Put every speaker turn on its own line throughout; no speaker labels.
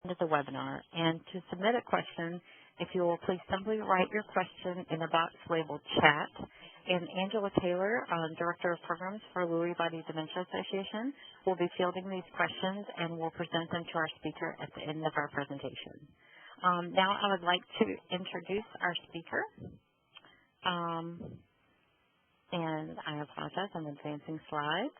of the webinar. And to submit a question, if you will please simply write your question in the box labeled chat. And Angela Taylor, Director of Programs for Lewy Body Dementia Association, will be fielding these questions and will present them to our speaker at the end of our presentation. Now I would like to introduce our speaker. And I apologize, I'm advancing slides.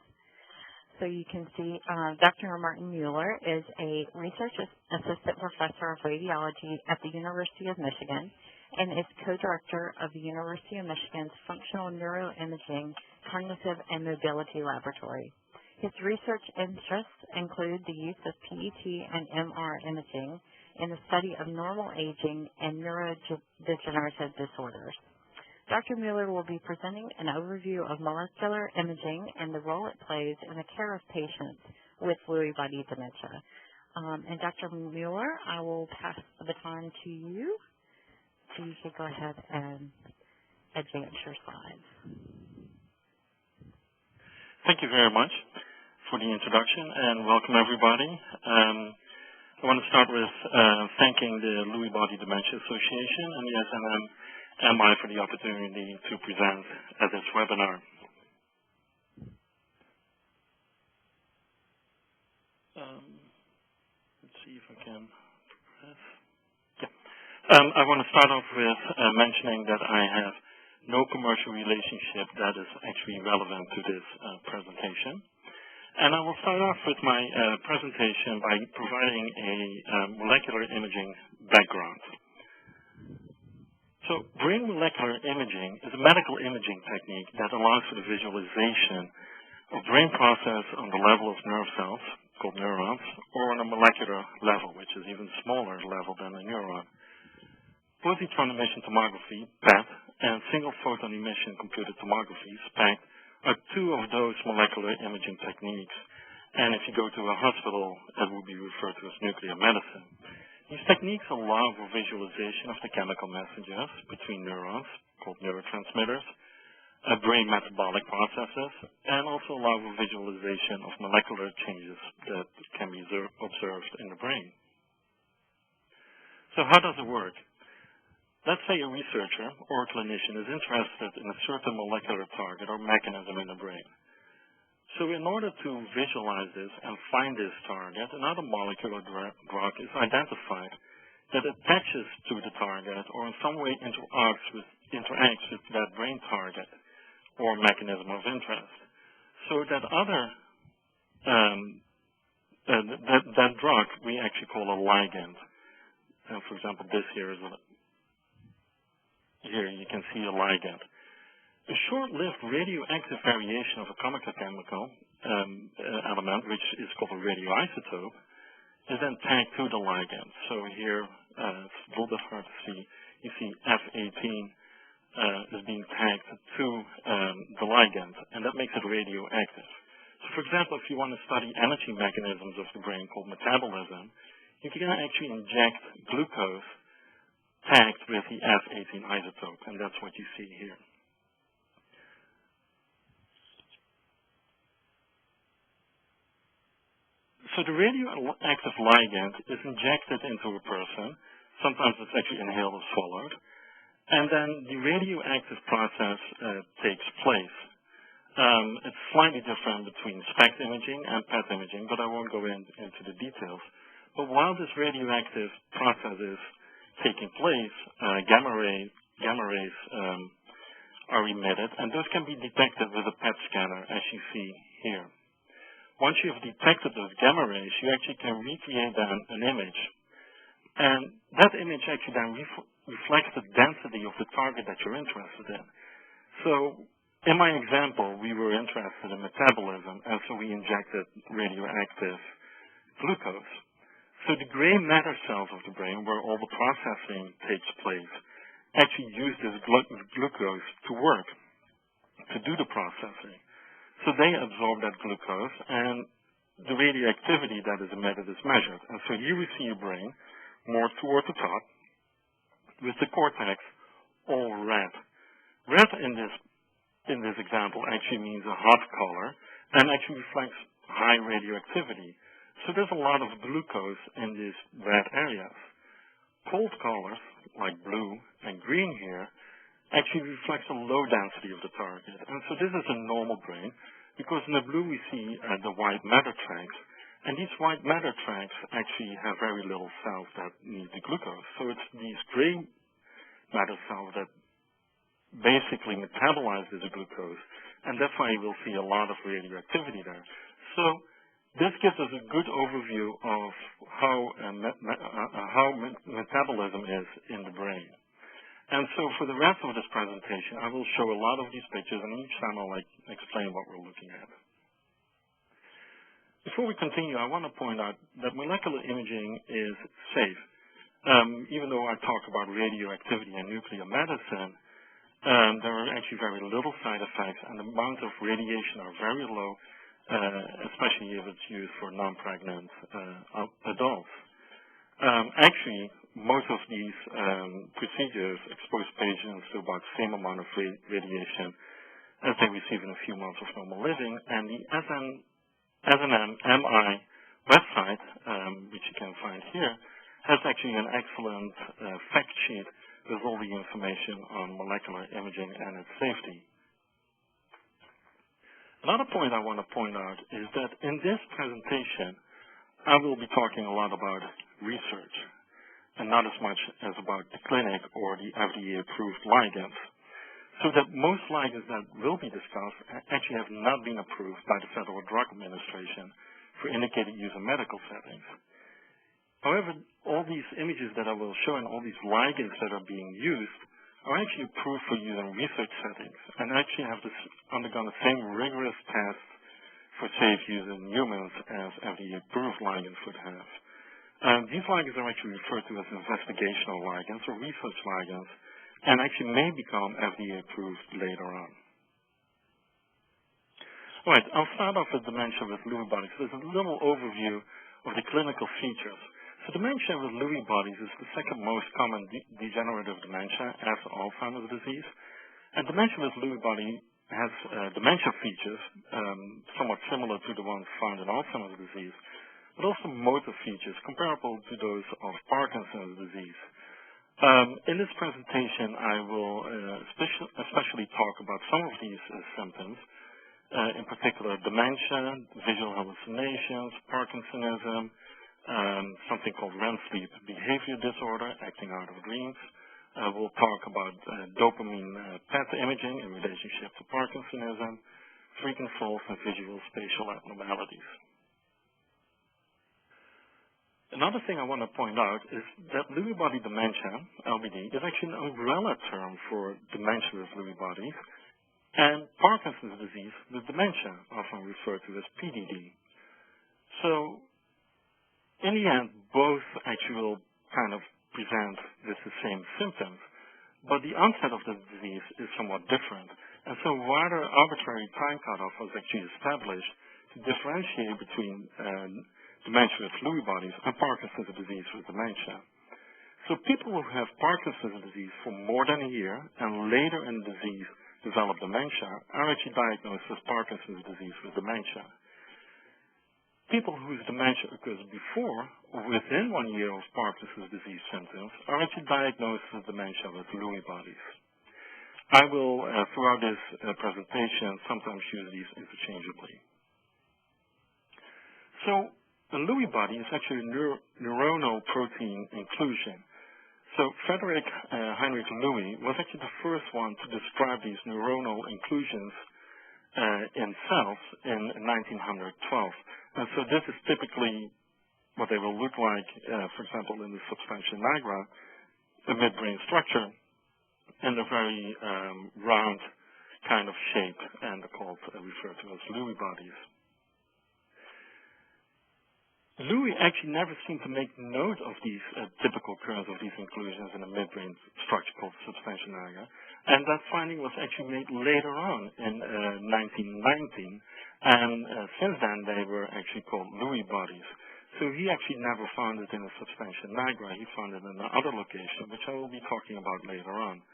So you can see Dr. Martijn Müller is a Research Assistant Professor of Radiology at the University of Michigan and is co-director of the University of Michigan's Functional Neuroimaging, Cognitive and Mobility Laboratory. His research interests include the use of PET and MR imaging in the study of normal aging and neurodegenerative disorders. Dr. Müller will be presenting an overview of molecular imaging and the role it plays in the care of patients with Lewy body dementia. And Dr. Müller, I will pass the baton to you, so you can go ahead and advance your slides.
Thank you very much for the introduction, and welcome everybody. I want to start with thanking the Lewy Body Dementia Association and the SNMMI for the opportunity to present at this webinar. Let's see if I can press. Yeah. I want to start off with mentioning that I have no commercial relationship that is actually relevant to this presentation. And I will start off with my presentation by providing a molecular imaging background. So brain molecular imaging is a medical imaging technique that allows for the visualization of brain process on the level of nerve cells, called neurons, or on a molecular level, which is even smaller level than a neuron. Positron emission tomography, PET, and single photon emission computed tomography, SPECT, are two of those molecular imaging techniques. And if you go to a hospital, that would be referred to as nuclear medicine. These techniques allow for visualization of the chemical messages between neurons, called neurotransmitters, brain metabolic processes, and also allow for visualization of molecular changes that can be observed in the brain. So how does it work? Let's say a researcher or a clinician is interested in a certain molecular target or mechanism in the brain. So in order to visualize this and find this target, another molecular drug is identified that attaches to the target or in some way interacts with that brain target or mechanism of interest. So that that drug we actually call a ligand. For example, this here you can see a ligand. A short-lived radioactive variation of a chemical element, which is called a radioisotope, is then tagged to the ligand. So here, it's a little bit hard to see. You see F18 is being tagged to the ligand, and that makes it radioactive. So for example, if you want to study energy mechanisms of the brain called metabolism, you can actually inject glucose tagged with the F18 isotope, and that's what you see here. So the radioactive ligand is injected into a person. Sometimes it's actually inhaled or swallowed. And then the radioactive process takes place. It's slightly different between SPECT imaging and PET imaging, but I won't go into the details. But while this radioactive process is taking place, gamma rays are emitted, and those can be detected with a PET scanner, as you see here. Once you have detected those gamma rays, you actually can recreate then an image. And that image actually then reflects the density of the target that you're interested in. So in my example, we were interested in metabolism, and so we injected radioactive glucose. So the gray matter cells of the brain, where all the processing takes place, actually use this glucose to work, to do the processing. So they absorb that glucose, and the radioactivity that is emitted is measured. And so here we see a brain more toward the top, with the cortex all red. Red in this example actually means a hot color, and actually reflects high radioactivity. So there's a lot of glucose in these red areas. Cold colors, like blue and green here, actually reflects a low density of the target. And so this is a normal brain, because in the blue we see the white matter tracks, and these white matter tracks actually have very little cells that need the glucose. So it's these gray matter cells that basically metabolize this glucose, and that's why you will see a lot of radioactivity there. So this gives us a good overview of how metabolism is in the brain. And so for the rest of this presentation, I will show a lot of these pictures, and each time I'll explain what we're looking at. Before we continue, I want to point out that molecular imaging is safe. Even though I talk about radioactivity and nuclear medicine, there are actually very little side effects, and the amount of radiation are very low, especially if it's used for non-pregnant adults. Actually, most of these procedures expose patients to about the same amount of radiation as they receive in a few months of normal living, and the SNMMI website, which you can find here, has actually an excellent fact sheet with all the information on molecular imaging and its safety. Another point I want to point out is that in this presentation, I will be talking a lot about research and not as much as about the clinic or the FDA-approved ligands. So that most ligands that will be discussed actually have not been approved by the Federal Drug Administration for indicated use in medical settings. However, all these images that I will show and all these ligands that are being used are actually approved for use in research settings and actually have undergone the same rigorous tests for safe use in humans as FDA-approved ligands would have. These ligands are actually referred to as investigational ligands or research ligands, and actually may become FDA-approved later on. All right, I'll start off with dementia with Lewy bodies. There's a little overview of the clinical features. So dementia with Lewy bodies is the second most common degenerative dementia after Alzheimer's disease. And dementia with Lewy body has dementia features somewhat similar to the ones found in Alzheimer's disease, but also motor features comparable to those of Parkinson's disease. In this presentation, I will especially talk about some of these symptoms, in particular dementia, visual hallucinations, Parkinsonism, something called REM sleep behavior disorder, acting out of dreams. We'll talk about dopamine PET imaging in relationship to Parkinsonism, frequent falls, and visual spatial abnormalities. Another thing I want to point out is that Lewy body dementia, LBD, is actually an umbrella term for dementia with Lewy bodies, and Parkinson's disease with dementia, often referred to as PDD. So, in the end, both actually will kind of present with the same symptoms, but the onset of the disease is somewhat different. And so rather arbitrary time cutoff was actually established to differentiate between dementia with Lewy bodies and Parkinson's disease with dementia. So people who have Parkinson's disease for more than a year and later in the disease develop dementia are actually diagnosed with Parkinson's disease with dementia. People whose dementia occurs before or within 1 year of Parkinson's disease symptoms are actually diagnosed with dementia with Lewy bodies. I will, throughout this presentation, sometimes use these interchangeably. So, a Lewy body is actually a neuronal protein inclusion. So Frederick Heinrich Lewy was actually the first one to describe these neuronal inclusions in cells in 1912. And so this is typically what they will look like, for example, in the substantia nigra, the midbrain structure, in a very round kind of shape, and they're called, referred to as Lewy bodies. Lewy actually never seemed to make note of these typical occurrence of these inclusions in the midbrain structure called substantia nigra, and that finding was actually made later on in 1919, and since then they were actually called Lewy bodies. So he actually never found it in the substantia nigra, he found it in another location, which I will be talking about later on.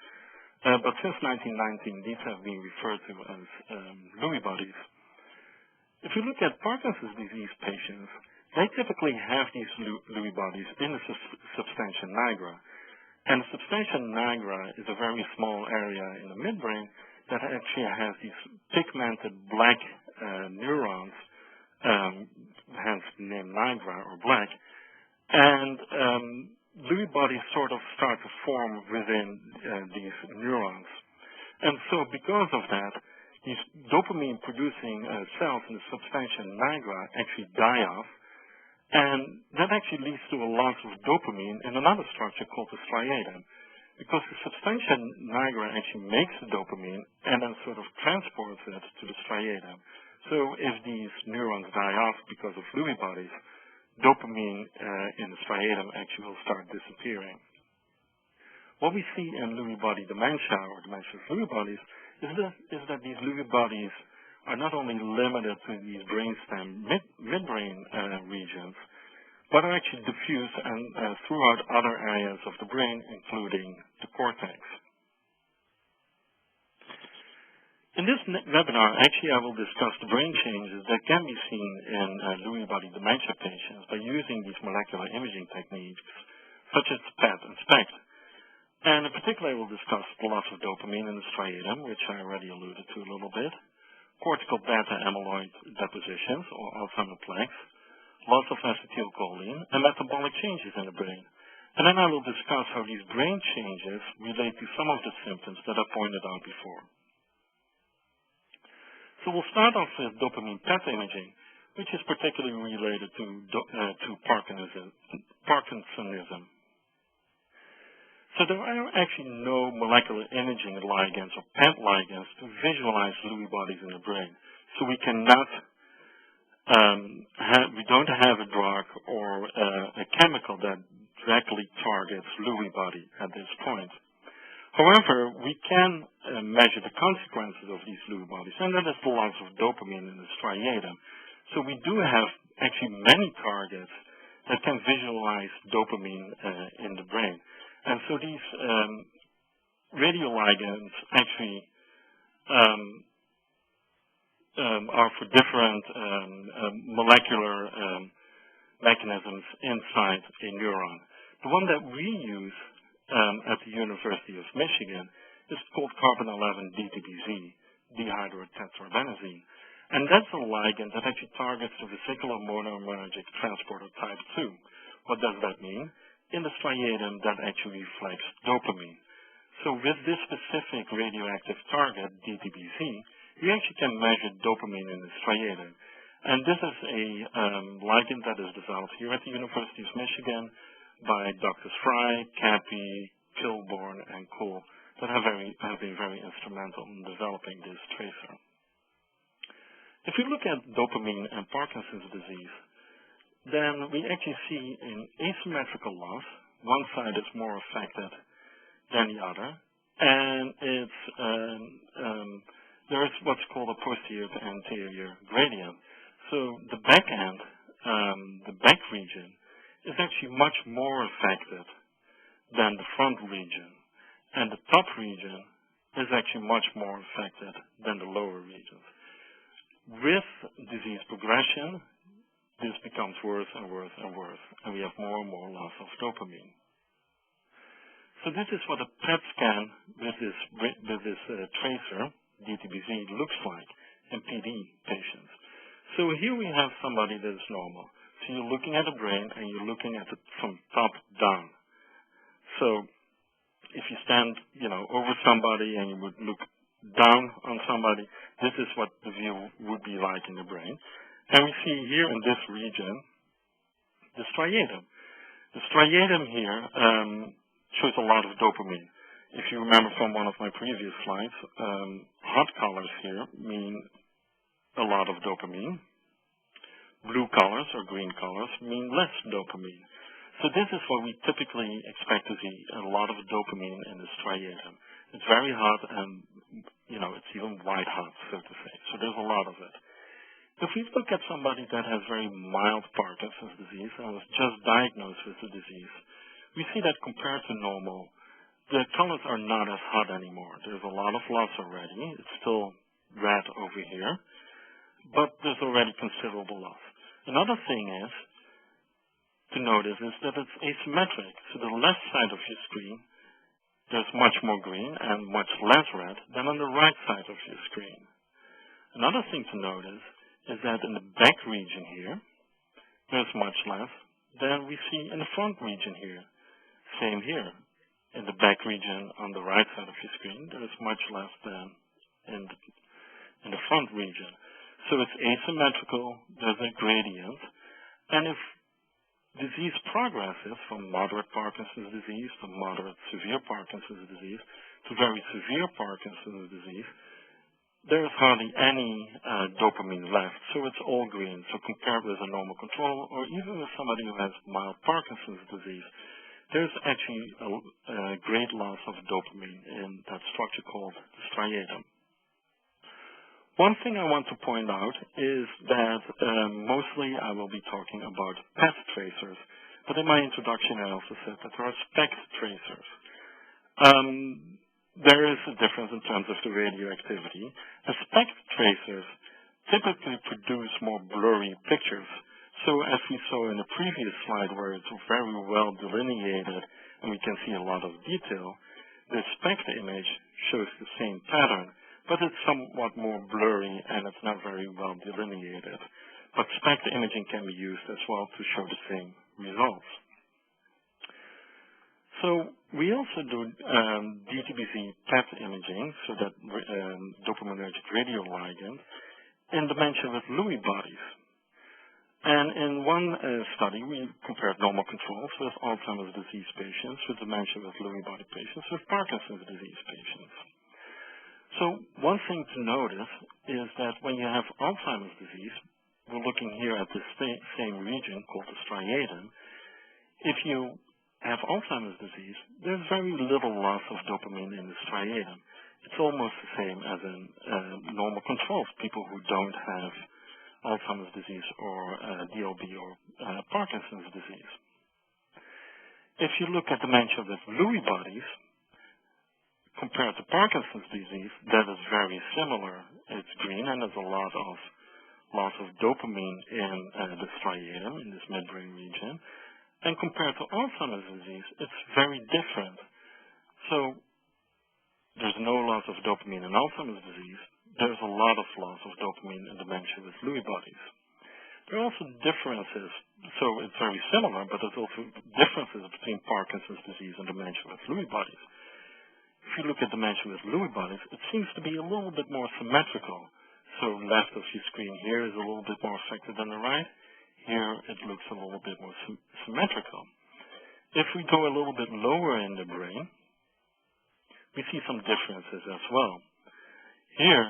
But since 1919, these have been referred to as Lewy bodies. If you look at Parkinson's disease patients, they typically have these Lewy bodies in the substantia nigra. And the substantia nigra is a very small area in the midbrain that actually has these pigmented black neurons, hence the name nigra or black. And Lewy bodies sort of start to form within these neurons. And so because of that, these dopamine-producing cells in the substantia nigra actually die off, and that actually leads to a loss of dopamine in another structure called the striatum, because the substantia nigra actually makes the dopamine and then sort of transports it to the striatum. So if these neurons die off because of Lewy bodies, dopamine in the striatum actually will start disappearing. What we see in Lewy body dementia or dementia with Lewy bodies is that these Lewy bodies are not only limited to these brainstem midbrain regions, but are actually diffuse and throughout other areas of the brain, including the cortex. In this webinar, actually, I will discuss the brain changes that can be seen in Lewy body dementia patients by using these molecular imaging techniques, such as PET and SPECT. And in particular, I will discuss the loss of dopamine in the striatum, which I already alluded to a little bit, cortical beta-amyloid depositions, or Alzheimer's plaques, loss of acetylcholine, and metabolic changes in the brain. And then I will discuss how these brain changes relate to some of the symptoms that I pointed out before. So we'll start off with dopamine PET imaging, which is particularly related to Parkinsonism. So there are actually no molecular imaging ligands or PET ligands to visualize Lewy bodies in the brain. So we cannot, we don't have a drug or a chemical that directly targets Lewy body at this point. However, we can measure the consequences of these Lewy bodies, and that is the loss of dopamine in the striatum. So we do have actually many targets that can visualize dopamine in the brain. And so these radioligands actually are for different molecular mechanisms inside a neuron. The one that we use at the University of Michigan is called carbon-11 DTBZ, dihydrotetrabenazine. And that's a ligand that actually targets the vesicular monoamergic transporter type 2. What does that mean? In the striatum, that actually reflects dopamine. So with this specific radioactive target, DTBZ, we actually can measure dopamine in the striatum. And this is a ligand that is developed here at the University of Michigan by Drs. Fry, Cappy, Kilborn, and Cole that have been very instrumental in developing this tracer. If we look at dopamine and Parkinson's disease, then we actually see an asymmetrical loss. One side is more affected than the other, and there is what's called a posterior to anterior gradient. So the back end, the back region, is actually much more affected than the front region, and the top region is actually much more affected than the lower regions. With disease progression, this becomes worse and worse and worse, and we have more and more loss of dopamine. So this is what a PET scan with this tracer, DTBZ, looks like in PD patients. So here we have somebody that is normal. So you're looking at the brain and you're looking at it from top down. So if you stand, over somebody and you would look down on somebody, this is what the view would be like in the brain. And we see here in this region the striatum. The striatum here shows a lot of dopamine. If you remember from one of my previous slides, hot colors here mean a lot of dopamine. Blue colors or green colors mean less dopamine. So this is what we typically expect to see, a lot of dopamine in the striatum. It's very hot and, it's even white hot, so to say. So there's a lot of it. If we look at somebody that has very mild Parkinson's disease and was just diagnosed with the disease, we see that compared to normal, the colors are not as hot anymore. There's a lot of loss already. It's still red over here, but there's already considerable loss. Another thing is to notice is that it's asymmetric. So the left side of your screen, there's much more green and much less red than on the right side of your screen. Another thing to notice is that in the back region here, there's much less than we see in the front region here. Same here. In the back region on the right side of your screen, there's much less than in the front region. So it's asymmetrical, there's a gradient, and if disease progresses from moderate Parkinson's disease to moderate severe Parkinson's disease to very severe Parkinson's disease, there's hardly any dopamine left, so it's all green. So compared with a normal control, or even with somebody who has mild Parkinson's disease, there's actually a great loss of dopamine in that structure called the striatum. One thing I want to point out is that mostly I will be talking about PET tracers, but in my introduction I also said that there are SPECT tracers. There is a difference in terms of the radioactivity. SPECT tracers typically produce more blurry pictures. So as we saw in the previous slide where it's very well delineated and we can see a lot of detail, the SPECT image shows the same pattern, but it's somewhat more blurry and it's not very well delineated. But SPECT imaging can be used as well to show the same results. So we also do DTBC PET imaging, so that dopaminergic radioligand, in dementia with Lewy bodies. And in one study, we compared normal controls with Alzheimer's disease patients, with dementia with Lewy body patients, with Parkinson's disease patients. So one thing to notice is that when you have Alzheimer's disease, we're looking here at the same region called the striatum. If you have Alzheimer's disease, there's very little loss of dopamine in the striatum. It's almost the same as in normal controls, people who don't have Alzheimer's disease or DLB or Parkinson's disease. If you look at dementia with Lewy bodies, compared to Parkinson's disease, that is very similar. It's green and there's a lot of loss of dopamine in the striatum, in this midbrain region. And compared to Alzheimer's disease, it's very different. So there's no loss of dopamine in Alzheimer's disease. There's a lot of loss of dopamine in dementia with Lewy bodies. There are also differences. So it's very similar, but there's also differences between Parkinson's disease and dementia with Lewy bodies. If you look at dementia with Lewy bodies, it seems to be a little bit more symmetrical. So left of your screen here is a little bit more affected than the right. Here it looks a little bit more symmetrical. If we go a little bit lower in the brain, we see some differences as well. Here,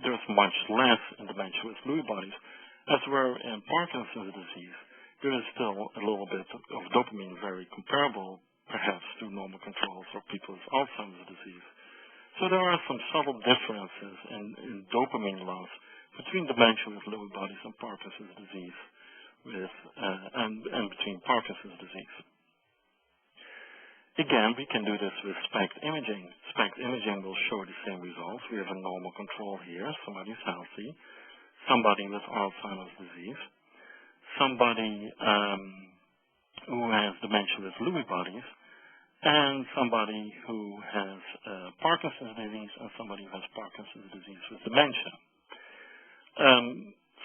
there's much less in dementia with Lewy bodies, as where in Parkinson's disease, there is still a little bit of dopamine very comparable, perhaps, to normal controls for people with Alzheimer's disease. So there are some subtle differences in dopamine loss between dementia with Lewy bodies and Parkinson's disease, and between Parkinson's disease. Again, we can do this with SPECT imaging. SPECT imaging will show the same results. We have a normal control here, somebody's healthy, somebody with Alzheimer's disease, somebody who has dementia with Lewy bodies, and somebody who has Parkinson's disease, and somebody who has Parkinson's disease with dementia.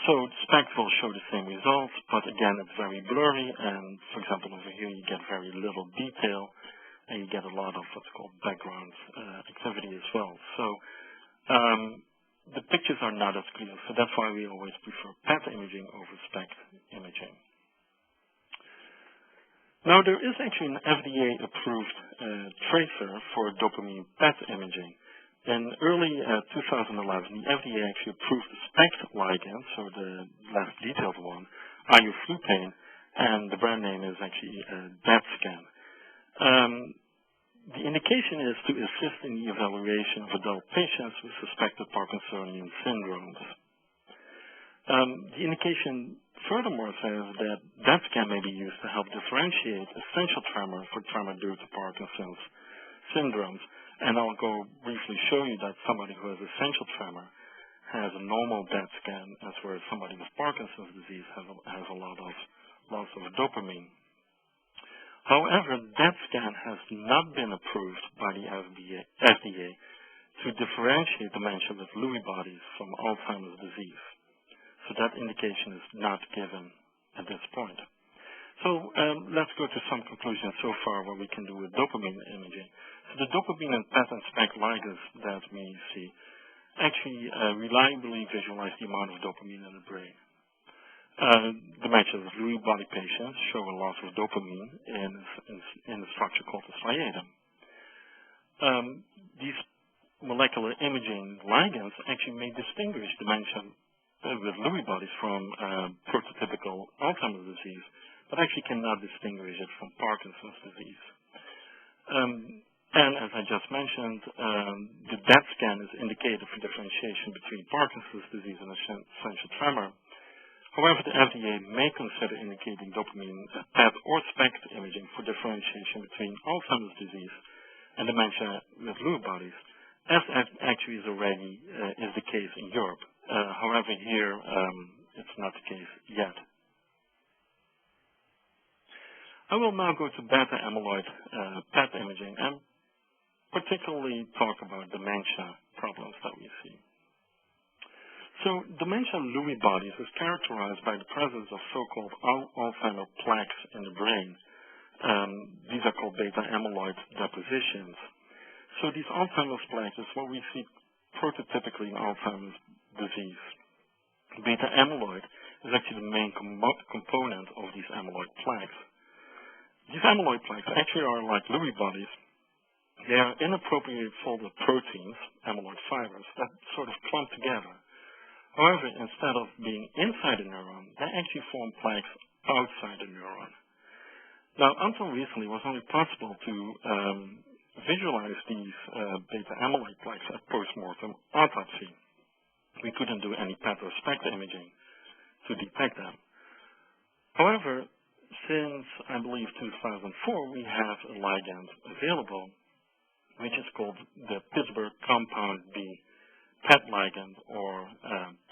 So SPECT will show the same results, but again, it's very blurry, and for example, over here you get very little detail, and you get a lot of what's called background activity as well. So the pictures are not as clear, so that's why we always prefer PET imaging over SPECT imaging. Now, there is actually an FDA-approved tracer for dopamine PET imaging. In early 2011, the FDA actually approved the SPECT ligand, so the less detailed one, ioflupane, and the brand name is actually DETScan. The indication is to assist in the evaluation of adult patients with suspected Parkinsonian syndromes. The indication furthermore says that DETScan may be used to help differentiate essential tremor for tremor due to Parkinson's syndromes. And I'll go briefly show you that somebody who has essential tremor has a normal DETScan, as whereas somebody with Parkinson's disease has a lot of loss of dopamine. However, that scan has not been approved by the FDA to differentiate dementia with Lewy bodies from Alzheimer's disease. So that indication is not given at this point. So let's go to some conclusions so far what we can do with dopamine imaging. So the dopamine and PET and SPECT ligands that we see actually reliably visualize the amount of dopamine in the brain. Dementia with Lewy body patients show a loss of dopamine in the structure called the striatum. These molecular imaging ligands actually may distinguish dementia with Lewy bodies from prototypical Alzheimer's disease, but actually cannot distinguish it from Parkinson's disease. And as I just mentioned, the DET scan is indicated for differentiation between Parkinson's disease and essential tremor. However, the FDA may consider indicating dopamine PET or SPECT imaging for differentiation between Alzheimer's disease and dementia with Lewy bodies, as actually is the case in Europe. However, here it's not the case yet. I will now go to beta-amyloid PET imaging and particularly talk about dementia problems that we see. So dementia Lewy bodies is characterized by the presence of so-called Alzheimer plaques in the brain. These are called beta-amyloid depositions. So these Alzheimer's plaques is what we see prototypically in Alzheimer's disease. Beta-amyloid is actually the main component of these amyloid plaques. These amyloid plaques actually are like Lewy bodies. They are inappropriately folded proteins, amyloid fibers, that sort of clump together. However, instead of being inside the neuron, they actually form plaques outside the neuron. Now, until recently, it was only possible to visualize these beta-amyloid plaques at post-mortem autopsy. We couldn't do any PET or SPECT imaging to detect them. However, since, I believe, 2004, we have a ligand available, which is called the Pittsburgh Compound B PET ligand, or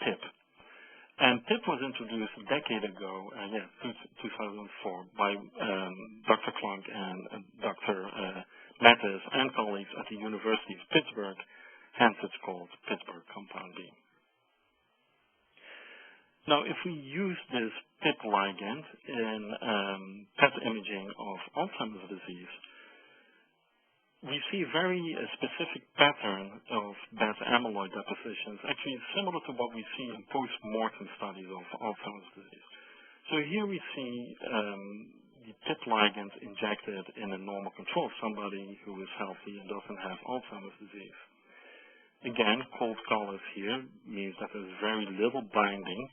PIP. And PIP was introduced a decade ago, 2004, by Dr. Klunk and Dr. Mattis and colleagues at the University of Pittsburgh, hence it's called Pittsburgh Compound B. Now, if we use this PIP ligand in PET imaging of Alzheimer's disease, we see a very specific pattern of beta-amyloid depositions, actually similar to what we see in post-mortem studies of Alzheimer's disease. So here we see the PIP ligands injected in a normal control, somebody who is healthy and doesn't have Alzheimer's disease. Again, cold colors here means that there's very little binding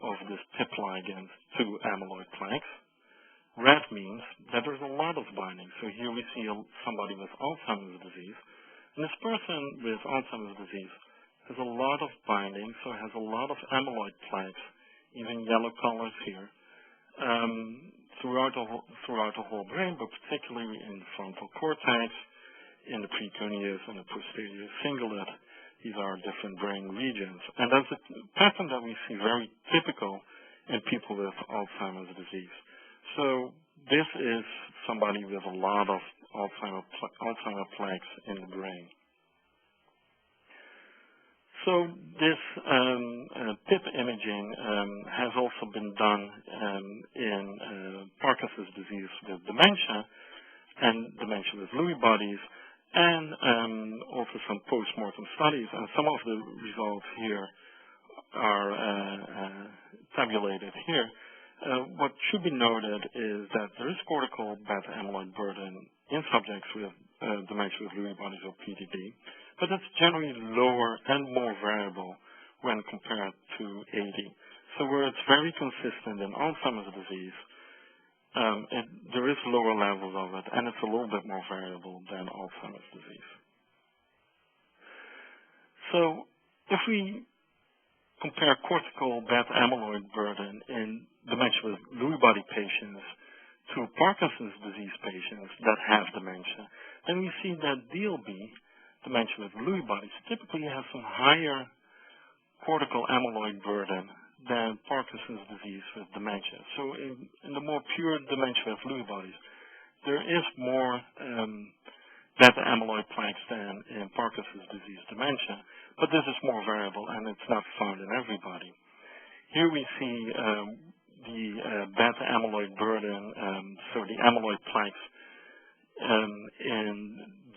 of this PIP ligand to amyloid plaques. Red means that there's a lot of binding. So here we see somebody with Alzheimer's disease. And this person with Alzheimer's disease has a lot of binding, so has a lot of amyloid plaques, even yellow colors here, throughout the whole brain, but particularly in the frontal cortex, in the precuneus, and the posterior cingulate. These are different brain regions. And that's a pattern that we see very typical in people with Alzheimer's disease. So this is somebody with a lot of Alzheimer plaques in the brain. So this PIP imaging has also been done in Parkinson's disease with dementia and dementia with Lewy bodies, and also some post-mortem studies. And some of the results here are tabulated here. What should be noted is that there is cortical beta-amyloid burden in subjects with dementia with Lewy bodies or PDD, but it's generally lower and more variable when compared to AD. So where it's very consistent in Alzheimer's disease, there is lower levels of it, and it's a little bit more variable than Alzheimer's disease. So if we compare cortical beta-amyloid burden in dementia with Lewy body patients to Parkinson's disease patients that have dementia, then we see that DLB, dementia with Lewy bodies, typically has some higher cortical amyloid burden than Parkinson's disease with dementia. So in the more pure dementia with Lewy bodies, there is more beta amyloid plaques than in Parkinson's disease dementia, but this is more variable and it's not found in everybody. Here we see the beta amyloid burden, so the amyloid plaques in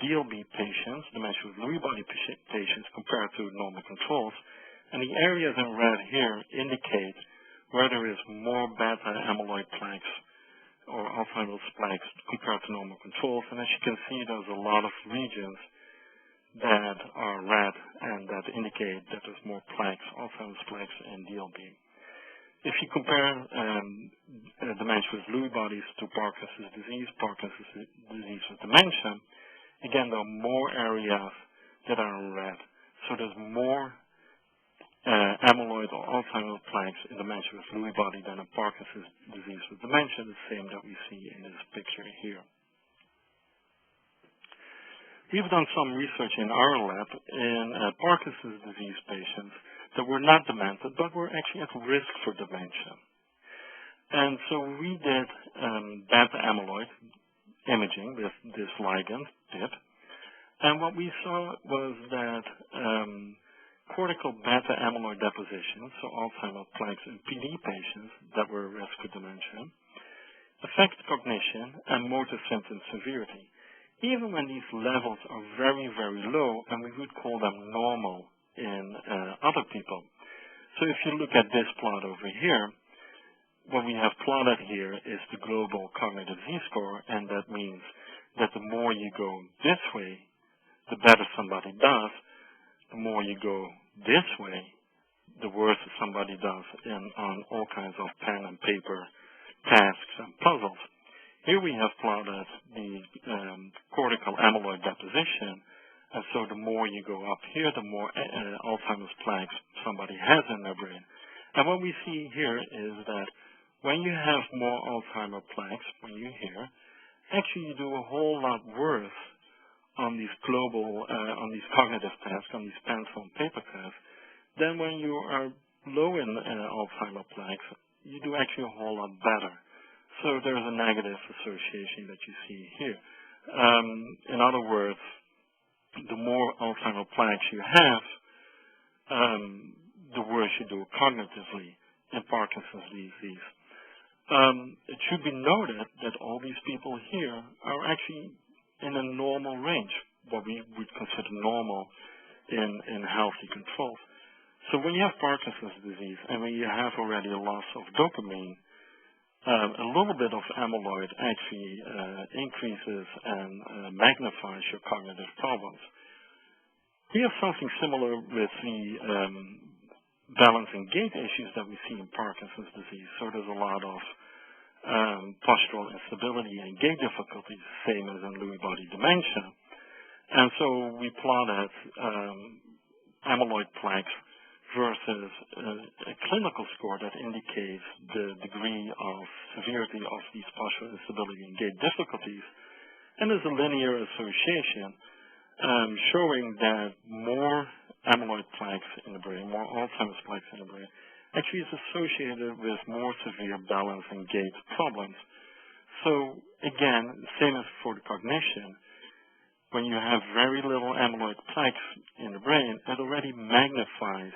DLB patients, dementia with Lewy body patients, compared to normal controls. And the areas in red here indicate where there is more beta amyloid plaques or Alzheimer's plaques compared to normal controls. And as you can see, there's a lot of regions that are red and that indicate that there's more plaques, Alzheimer's plaques in DLB. If you compare dementia with Lewy bodies to Parkinson's disease with dementia, again, there are more areas that are in red. So there's more amyloid or Alzheimer's plaques in dementia with Lewy body than in Parkinson's disease with dementia, the same that we see in this picture here. We've done some research in our lab in Parkinson's disease patients that were not demented, but were actually at risk for dementia. And so we did beta amyloid imaging with this ligand, PET, and what we saw was that cortical beta amyloid deposition, so Alzheimer's plaques in PD patients that were at risk for dementia, affect cognition and motor symptom severity, even when these levels are very, very low, and we would call them normal in other people. So if you look at this plot over here, what we have plotted here is the global cognitive Z-score, and that means that the more you go this way, the better somebody does. The more you go this way, the worse somebody does on all kinds of pen and paper tasks and puzzles. Here we have plotted the cortical amyloid deposition, and so the more you go up here, the more Alzheimer's plaques somebody has in their brain. And what we see here is that when you have more Alzheimer's plaques, when you're here, actually you do a whole lot worse on these on these cognitive tasks, on these pencil and paper tasks, than when you are low in Alzheimer's plaques. You do actually a whole lot better. So there's a negative association that you see here. In other words, the more Alzheimer's plaques you have, the worse you do cognitively in Parkinson's disease. It should be noted that all these people here are actually in a normal range, what we would consider normal in healthy controls. So when you have Parkinson's disease and when you have already a loss of dopamine, a little bit of amyloid actually increases and magnifies your cognitive problems. We have something similar with the balance and gait issues that we see in Parkinson's disease. So there's a lot of postural instability and gait difficulties, same as in Lewy body dementia. And so we plotted amyloid plaques versus a clinical score that indicates the degree of severity of these postural instability and gait difficulties. And there's a linear association showing that more amyloid plaques in the brain, more Alzheimer's plaques in the brain, actually is associated with more severe balance and gait problems. So again, same as for the cognition, when you have very little amyloid plaques in the brain, it already magnifies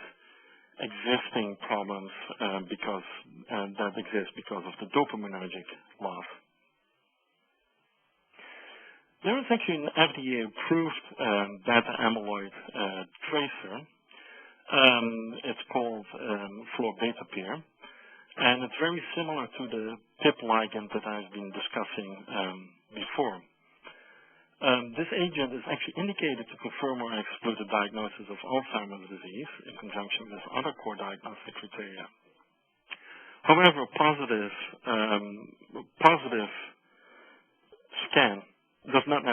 existing problems that exist because of the dopaminergic loss. There is actually an FDA-approved beta amyloid tracer. It's called florbetapir, and it's very similar to the PIP ligand that I've been discussing before. This agent is actually indicated to confirm or exclude the diagnosis of Alzheimer's disease in conjunction with other core diagnostic criteria. However, a positive scan does not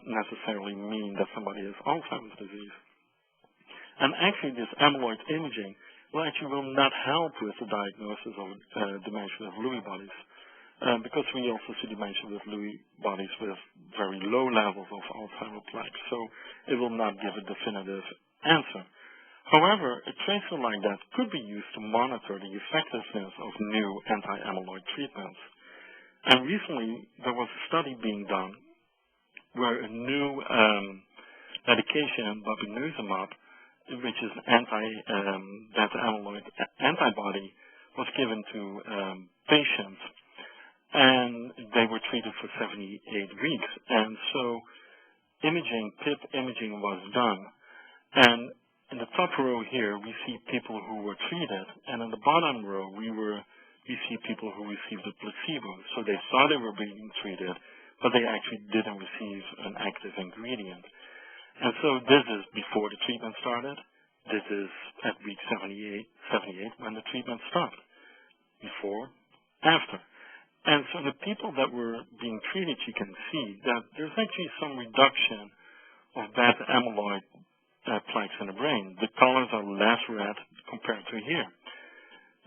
necessarily mean that somebody has Alzheimer's disease. And actually, this amyloid imaging will not help with the diagnosis of dementia with Lewy bodies, because we also see dementia with Lewy bodies with very low levels of Alzheimer's plaques. So it will not give a definitive answer. However, a tracer like that could be used to monitor the effectiveness of new anti-amyloid treatments. And recently, there was a study being done where a new medication, bapineuzumab, which is an anti-beta-amyloid antibody, was given to patients, and they were treated for 78 weeks. And so PET imaging was done. And in the top row here, we see people who were treated, and in the bottom row, we see people who received a placebo. So they thought they were being treated, but they actually didn't receive an active ingredient. And so this is before the treatment started. This is at week 78 when the treatment stopped. Before, after. And so the people that were being treated, you can see that there's actually some reduction of beta amyloid plaques in the brain. The colors are less red compared to here.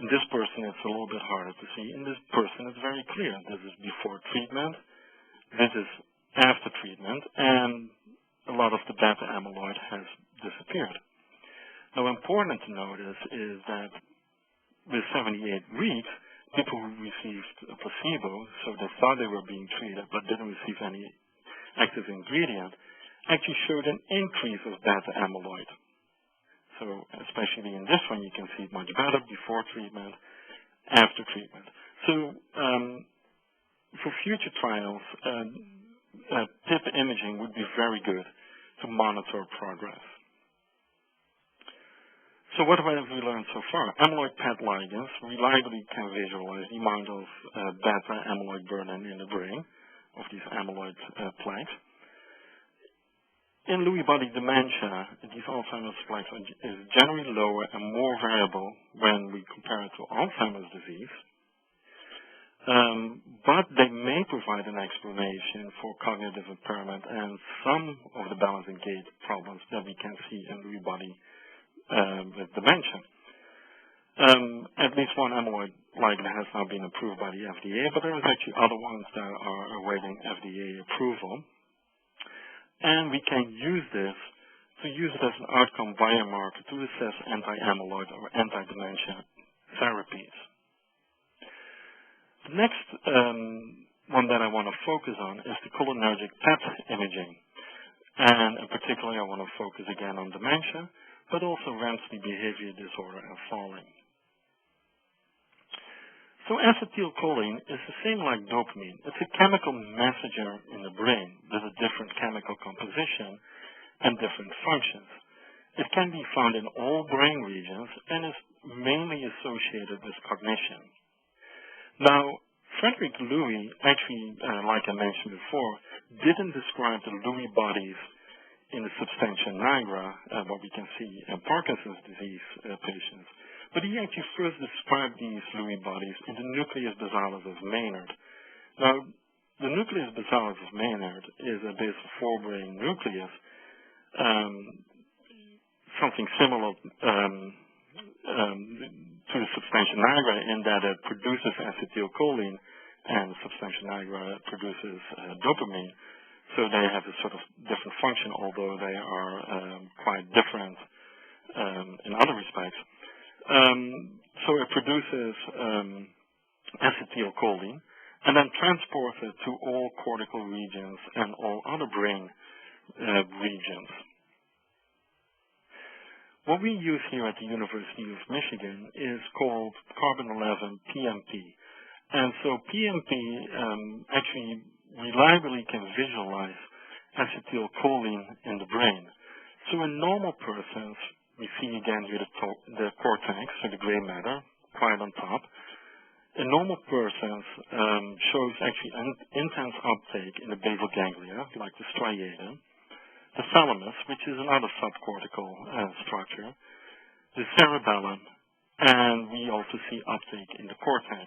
In this person, it's a little bit harder to see. In this person, it's very clear. This is before treatment. This is after treatment. And a lot of the beta amyloid has disappeared. Now, important to notice is that with 78 weeks, people who received a placebo, so they thought they were being treated but didn't receive any active ingredient, actually showed an increase of beta amyloid. So especially in this one, you can see it much better before treatment, after treatment. So for future trials, PET imaging would be very good to monitor progress. So what have we learned so far? Amyloid PET ligands reliably can visualize the amount of beta amyloid burden in the brain of these amyloid plaques. In Lewy body dementia, these Alzheimer's plaques is generally lower and more variable when we compare it to Alzheimer's disease. But they may provide an explanation for cognitive impairment and some of the balance and gait problems that we can see in Lewy body with dementia. At least one amyloid ligand has now been approved by the FDA, but there is actually other ones that are awaiting FDA approval. And we can use this to use it as an outcome biomarker to assess anti-amyloid or anti-dementia therapies. The next one that I want to focus on is the cholinergic PET imaging. And particularly I want to focus again on dementia, but also REM sleep behavior disorder and falling. So acetylcholine is the same like dopamine. It's a chemical messenger in the brain with a different chemical composition and different functions. It can be found in all brain regions and is mainly associated with cognition. Now, Frederick Lewy, actually, like I mentioned before, didn't describe the Lewy bodies in the substantia nigra, what we can see in Parkinson's disease patients. But he actually first described these Lewy bodies in the nucleus basalis of Maynard. Now, the nucleus basalis of Maynard is a basal forebrain nucleus, something similar to the substantia nigra in that it produces acetylcholine and substantia nigra produces dopamine. So they have a sort of different function, although they are quite different in other respects. So it produces acetylcholine and then transports it to all cortical regions and all other brain regions. What we use here at the University of Michigan is called carbon-11 PMP. And so PMP actually reliably can visualize acetylcholine in the brain. So in normal persons, we see again here the cortex, so the gray matter, quite on top. In normal persons, shows actually an intense uptake in the basal ganglia, like the striatum, the thalamus, which is another subcortical structure, the cerebellum, and we also see uptake in the cortex.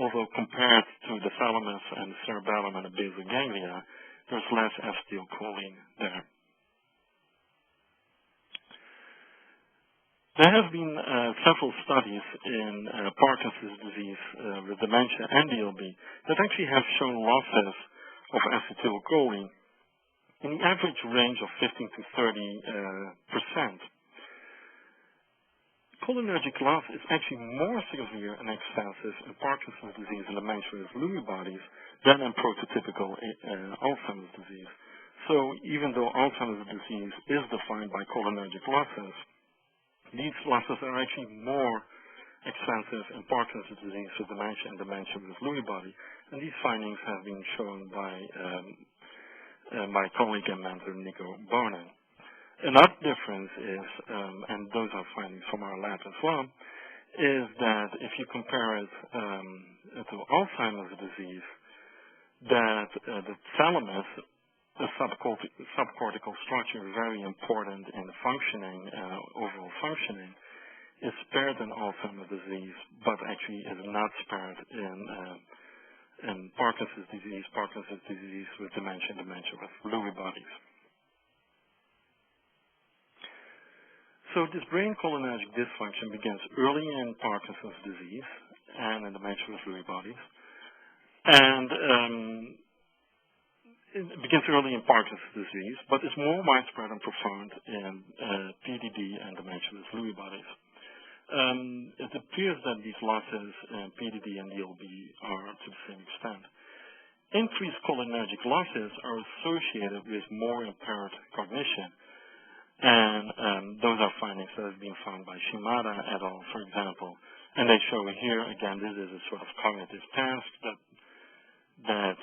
Although compared to the thalamus and the cerebellum and the basal ganglia, there's less acetylcholine there. There have been several studies in Parkinson's disease with dementia and DLB that actually have shown losses of acetylcholine in the average range of 15 to 30%. cholinergic loss is actually more severe and extensive in Parkinson's disease and dementia with Lewy bodies than in prototypical Alzheimer's disease. So even though Alzheimer's disease is defined by cholinergic losses, these losses are actually more extensive in Parkinson's disease with dementia and dementia with Lewy body. And these findings have been shown by my colleague and mentor, Nico Bonin. Another difference is, and those are findings from our lab as well, is that if you compare it to Alzheimer's disease, that the thalamus, the subcortical structure, is very important in functioning, overall functioning, is spared in Alzheimer's disease, but actually is not spared in Parkinson's disease with dementia with Lewy bodies. So this brain cholinergic dysfunction begins early in Parkinson's disease and in dementia with Lewy bodies. And it begins early in Parkinson's disease, but is more widespread and profound in PDD and dementia with Lewy bodies. It appears that these losses in PDD and DLB are to the same extent. Increased cholinergic losses are associated with more impaired cognition. And those are findings that have been found by Shimada et al., for example. And they show here, again, this is a sort of cognitive task that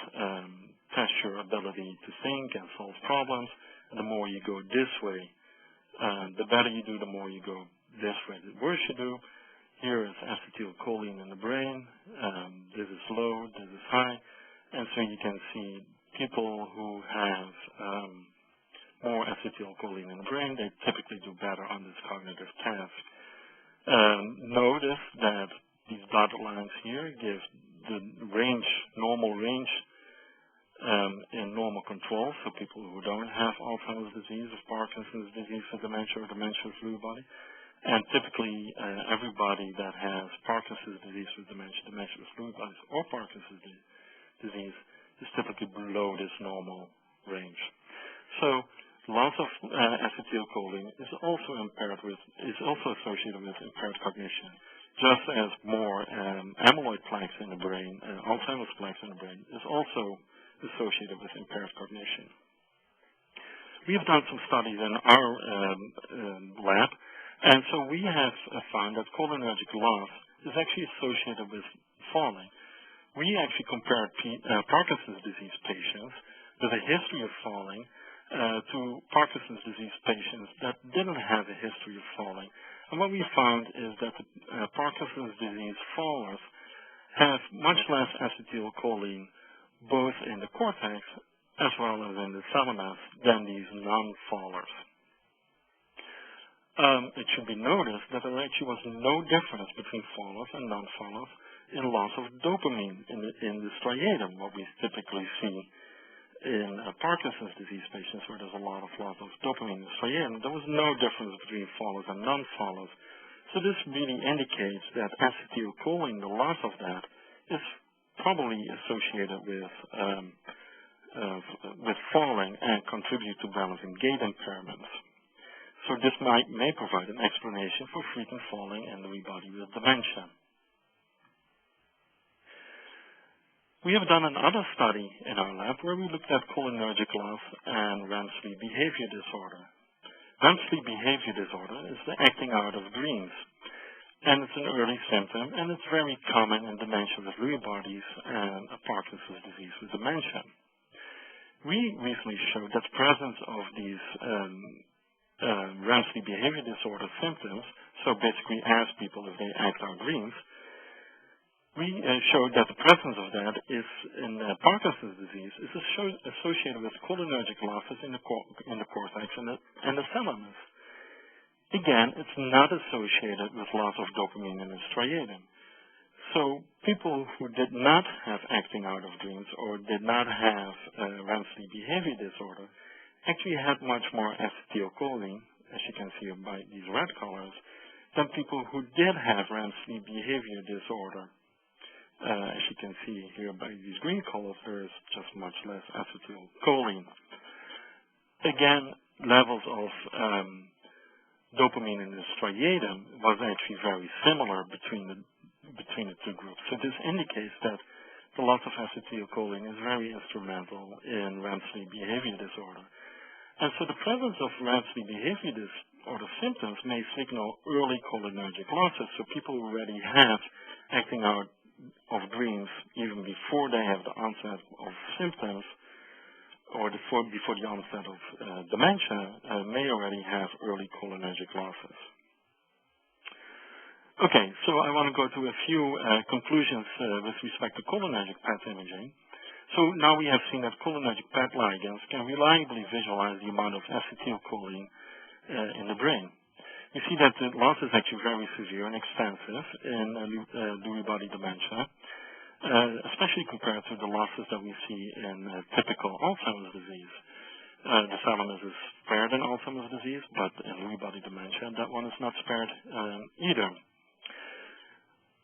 tests your ability to think and solve problems. And the more you go this way, the better you do, the more you go this way, the worse you do. Here is acetylcholine in the brain. This is low, this is high. And so you can see people who have more acetylcholine in the brain, they typically do better on this cognitive task. Notice that these dotted lines here give the range, normal range in normal control, so people who don't have Alzheimer's disease or Parkinson's disease or dementia with Lewy body. And typically everybody that has Parkinson's disease with dementia with Lewy bodies or Parkinson's disease is typically below this normal range. So loss of acetylcholine is also associated with impaired cognition, just as more amyloid plaques in the brain, Alzheimer's plaques in the brain, is also associated with impaired cognition. We have done some studies in our lab, and so we have found that cholinergic loss is actually associated with falling. We actually compared Parkinson's disease patients with a history of falling to Parkinson's disease patients that didn't have a history of falling. And what we found is that the Parkinson's disease fallers have much less acetylcholine both in the cortex as well as in the thalamus than these non-fallers. It should be noticed that there actually was no difference between fallers and non-fallers in loss of dopamine in the striatum, what we typically see in Parkinson's disease patients where there's a lot of loss of dopamine in the striatum. There was no difference between fallers and non-fallers. So this really indicates that acetylcholine, the loss of that, is probably associated with falling and contribute to balance and gait impairments. So this may provide an explanation for frequent falling in Lewy body with dementia. We have done another study in our lab where we looked at cholinergic loss and REM sleep behavior disorder. REM sleep behavior disorder is the acting out of dreams, and it's an early symptom, and it's very common in dementia with Lewy bodies and Parkinson's disease with dementia. We recently showed that the presence of these REM sleep behavior disorder symptoms, so basically ask people if they act out dreams, we showed that the presence of that is in Parkinson's disease is associated with cholinergic losses in the cortex and the thalamus. Again, it's not associated with loss of dopamine in the striatum. So people who did not have acting out of dreams or did not have REM sleep behavior disorder actually had much more acetylcholine, as you can see by these red colors, than people who did have REM sleep behavior disorder. As you can see here by these green colors, there is just much less acetylcholine. Again, levels of dopamine in the striatum was actually very similar between the two groups. So this indicates that the loss of acetylcholine is very instrumental in REM sleep behavior disorder. And so the presence of REM sleep behavior disorder symptoms may signal early cholinergic losses. So people who already have acting out of dreams even before they have the onset of symptoms or before the onset of dementia may already have early cholinergic losses. Okay, so I want to go to a few conclusions with respect to cholinergic PET imaging. So now we have seen that cholinergic PET ligands can reliably visualize the amount of acetylcholine in the brain. You see that the loss is actually very severe and extensive in Lewy body dementia, especially compared to the losses that we see in typical Alzheimer's disease. The thalamus is spared in Alzheimer's disease, but in Lewy body dementia, that one is not spared either.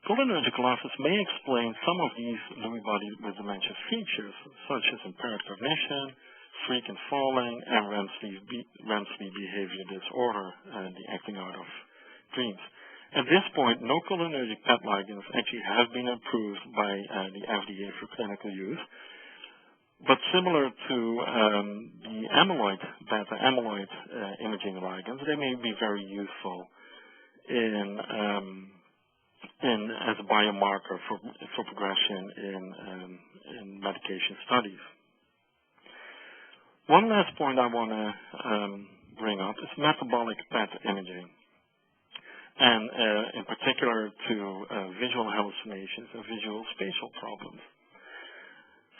Cholinergic losses may explain some of these Lewy body with dementia features, such as impaired cognition, frequent falling, and REM sleep behavior disorder, the acting out of dreams. At this point, no cholinergic PET ligands actually have been approved by the FDA for clinical use, but similar to the amyloid, beta-amyloid imaging ligands, they may be very useful as a biomarker for progression in medication studies. One last point I want to bring up is metabolic PET imaging, and in particular to visual hallucinations and visual spatial problems.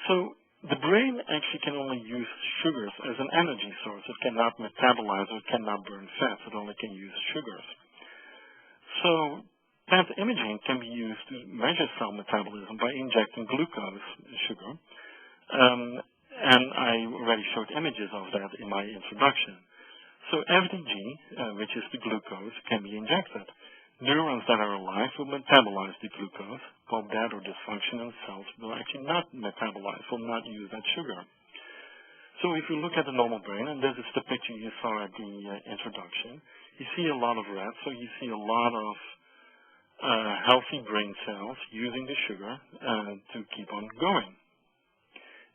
So the brain actually can only use sugars as an energy source. It cannot metabolize or cannot burn fats. It only can use sugars. So PET imaging can be used to measure cell metabolism by injecting glucose sugar. And I already showed images of that in my introduction. So FDG, which is the glucose, can be injected. Neurons that are alive will metabolize the glucose, while dead or dysfunctional cells will actually not metabolize, will not use that sugar. So if you look at the normal brain, and this is the picture you saw at the introduction, you see a lot of red, so you see a lot of healthy brain cells using the sugar to keep on going.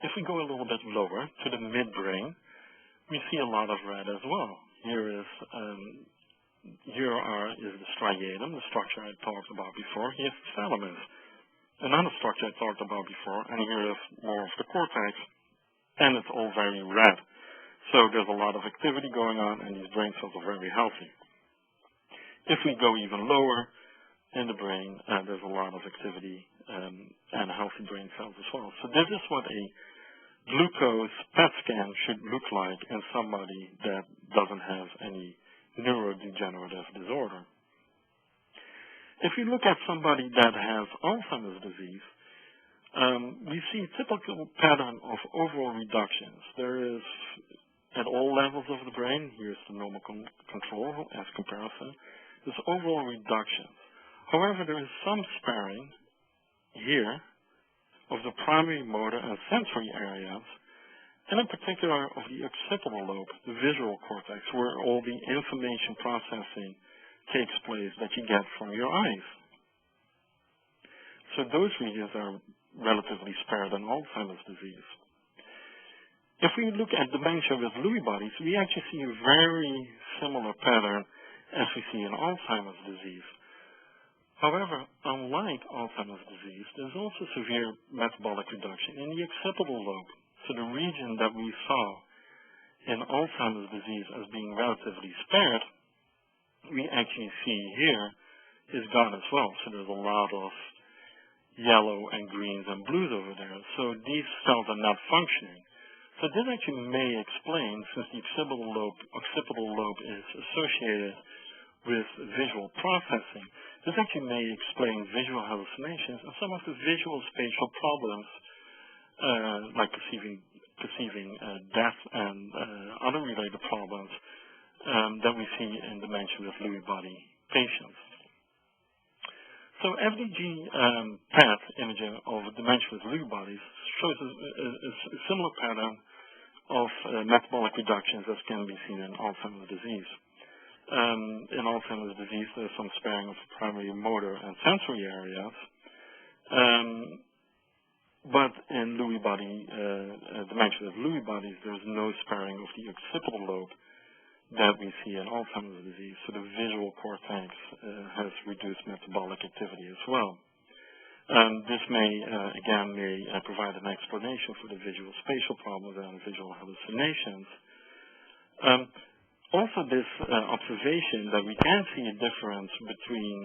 If we go a little bit lower to the midbrain, we see a lot of red as well. Here is the striatum, the structure I talked about before. Here's the thalamus, another structure I talked about before, and here is more of the cortex, and it's all very red. So there's a lot of activity going on, and these brain cells are very healthy. If we go even lower in the brain, there's a lot of activity and healthy brain cells as well. So this is what a glucose PET scan should look like in somebody that doesn't have any neurodegenerative disorder. If we look at somebody that has Alzheimer's disease, we see a typical pattern of overall reductions. There is, at all levels of the brain, here's the normal control as comparison, there's overall reductions. However, there is some sparing here of the primary motor and sensory areas, and in particular of the occipital lobe, the visual cortex, where all the information processing takes place that you get from your eyes. So those regions are relatively spared in Alzheimer's disease. If we look at dementia with Lewy bodies, we actually see a very similar pattern as we see in Alzheimer's disease. However, unlike Alzheimer's disease, there's also severe metabolic reduction in the occipital lobe. So the region that we saw in Alzheimer's disease as being relatively spared, we actually see here is gone as well. So there's a lot of yellow and greens and blues over there. So these cells are not functioning. So this actually may explain, since the occipital lobe is associated with visual processing, this actually may explain visual hallucinations and some of the visual spatial problems, like perceiving death and other related problems that we see in dementia with Lewy body patients. So FDG PET imaging of dementia with Lewy bodies shows a similar pattern of metabolic reductions as can be seen in Alzheimer's disease. In Alzheimer's disease, there's some sparing of the primary motor and sensory areas. But in Lewy body, dementia of Lewy bodies, there's no sparing of the occipital lobe that we see in Alzheimer's disease. So the visual cortex has reduced metabolic activity as well. This may provide an explanation for the visual spatial problems and visual hallucinations. Also, this observation that we can see a difference between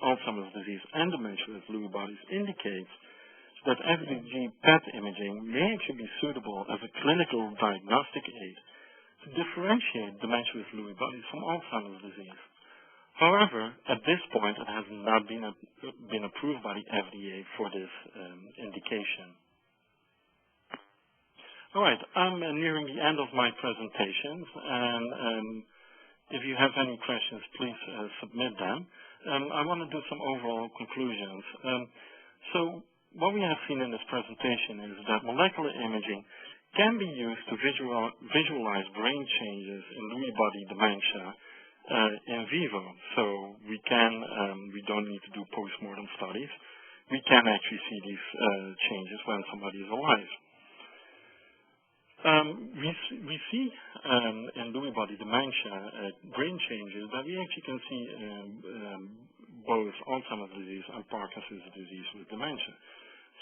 Alzheimer's disease and dementia with Lewy bodies indicates that ACh PET imaging may actually be suitable as a clinical diagnostic aid to differentiate dementia with Lewy bodies from Alzheimer's disease. However, at this point, it has not been approved by the FDA for this indication. All right, I'm nearing the end of my presentations, and if you have any questions, please submit them. I want to do some overall conclusions. So what we have seen in this presentation is that molecular imaging can be used to visualize brain changes in Lewy body dementia in vivo. So we don't need to do post-mortem studies. We can actually see these changes when somebody is alive. We see in Lewy body dementia brain changes that we actually can see both Alzheimer's disease and Parkinson's disease with dementia.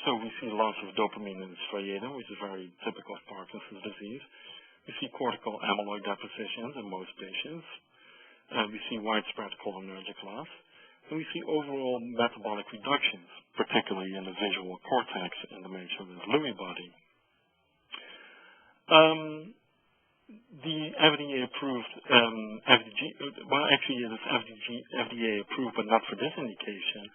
So we see loss of dopamine in the striatum, which is very typical of Parkinson's disease. We see cortical amyloid depositions in most patients. We see widespread cholinergic loss. And we see overall metabolic reductions, particularly in the visual cortex in dementia with Lewy body. The FDA-approved, it is FDA-approved, but not for this indication,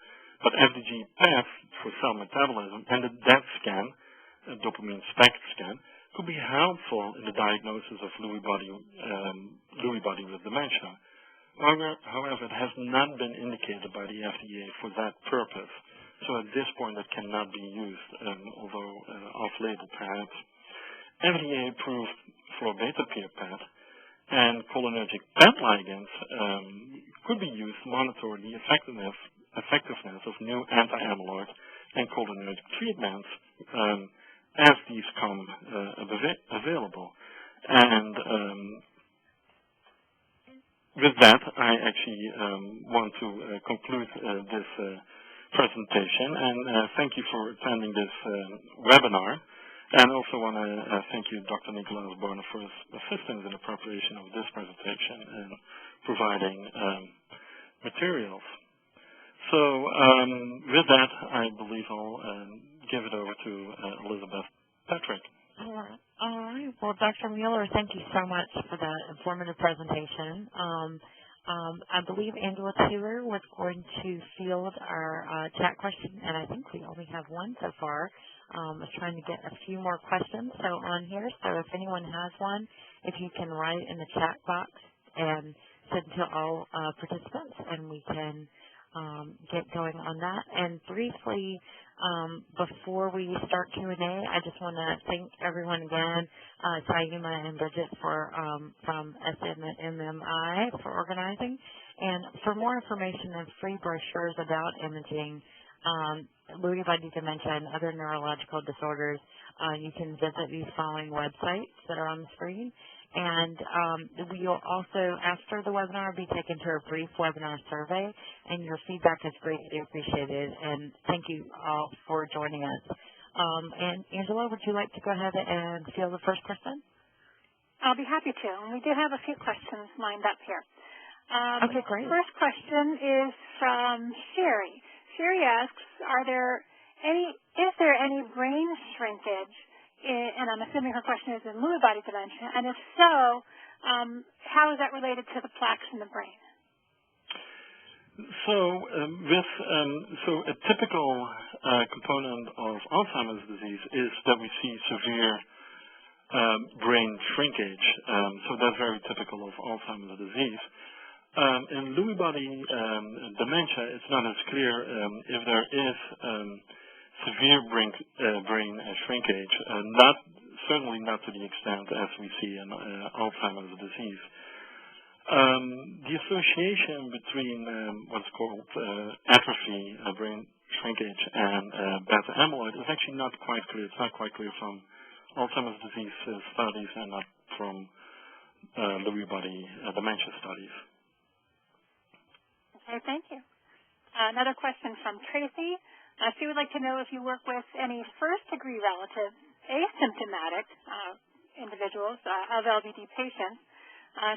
but ACh PET for cell metabolism and the DET scan, dopamine SPECT scan, could be helpful in the diagnosis of Lewy body with dementia. However, it has not been indicated by the FDA for that purpose. So at this point, it cannot be used, although off-label perhaps. FDA-approved flow beta PET and cholinergic PET ligands could be used to monitor the effectiveness of new anti-amyloid and cholinergic treatments as these come available. And with that, I actually want to conclude this presentation, and thank you for attending this webinar. And also want to thank you, Dr. Nicolaas Boner, for his assistance in the preparation of this presentation and providing materials. So with that, I believe I'll give it over to Elizabeth Patrick.
All right. Well, Dr. Müller, thank you so much for that informative presentation. I believe Angela Taylor was going to field our chat question, and I think we only have one so far. I was trying to get a few more questions on here, so if anyone has one, if you can write in the chat box and send to all participants, and we can get going on that. And briefly, before we start Q&A, I just want to thank everyone again, Sayuma and Bridget from SNMMI for organizing. And for more information and free brochures about imaging, Lewy body dementia and other neurological disorders, you can visit these following websites that are on the screen. And we will also, after the webinar, be taken to a brief webinar survey, and your feedback is greatly appreciated. And thank you all for joining us. And Angela, would you like to go ahead and field the first question?
I'll be happy to. And we do have a few questions lined up here.
Okay, great.
First question is from Sherry. Sherry asks, is there any brain shrinkage, and I'm assuming her question is in Lewy body dementia, and if so, how is that related to the plaques in the brain?
So a typical component of Alzheimer's disease is that we see severe brain shrinkage. So that's very typical of Alzheimer's disease. In Lewy body dementia, it's not as clear if there is severe brain shrinkage, certainly not to the extent as we see in Alzheimer's disease. The association between what's called atrophy, brain shrinkage, and beta amyloid is actually not quite clear. It's not quite clear from Alzheimer's disease studies and not from Lewy body dementia studies.
Okay, thank you. Another question from Tracy. She would like to know if you work with any first-degree relatives, asymptomatic individuals of LBD patients.